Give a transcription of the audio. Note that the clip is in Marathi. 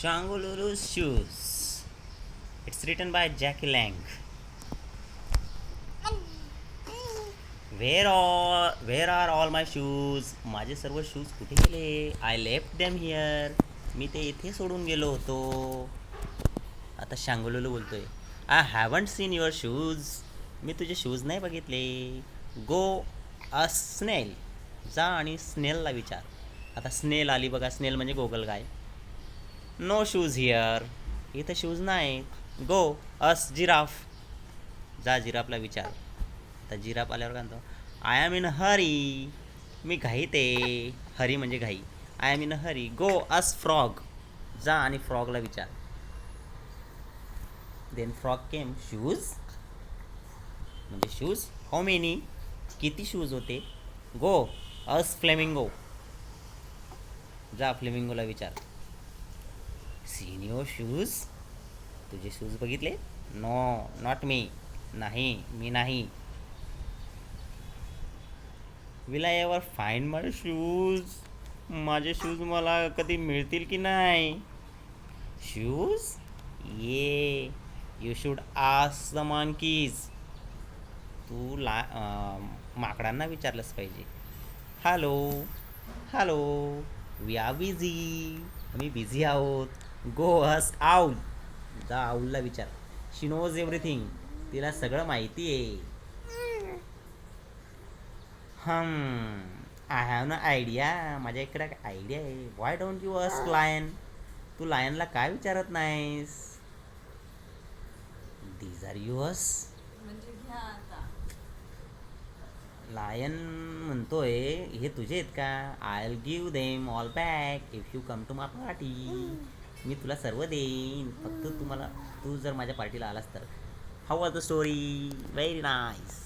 Shangolulu's shoes. It's written by Jackie Lang. Where are all my shoes? माझे सर्व शूज कुठे गेले? I left them here. मी ते इथे सोडून गेलो होतो. आता शांगुलुलू बोलतोय. I haven't seen your shoes. मी तुझे शूज नाही बघितले. Go a snail. जा आणि स्नेलला विचार. आता स्नेल आली बघा. स्नेल म्हणजे गोगलगाय. No shoes here. इथं शूज नाही. Go ask giraffe. जा जिराफला विचार. आता जिराफ आल्यावर काय म्हणतो? I am in hurry. मी घाईत आहे. हरी म्हणजे घाई. I am in hurry. Go ask frog. जा आणि फ्रॉगला विचार. Then frog came. शूज म्हणजे शूज. How many. किती शूज होते? Go ask flamingo. जा फ्लेमिंगोला विचार. Seen your shoes. तुझे शूज बघितले? No not me. नाही मी नाही. Will I ever find my shoes. माझे शूज मला कधी मिळतील की नाही? शूज ये you should ask the monkeys. तू माकडांना विचारलंच पाहिजे. Hello hello we are busy. आम्ही बिझी आहोत. Go ask owl. जा आऊलला विचार. She knows everything. तिला सगळं माहिती आहे. I have no idea. माझ्या इकडे आयडिया आहे. Why don't you ask lion. तू लायनला काय विचारत नाहीस? These R yours. लायन म्हणतोय हे तुझे आहेत का? I will give them all back if you come to my party. मी तुला सर्व देईन फक्त तू जर माझ्या पार्टीला आलास तर. How was the story? Very nice.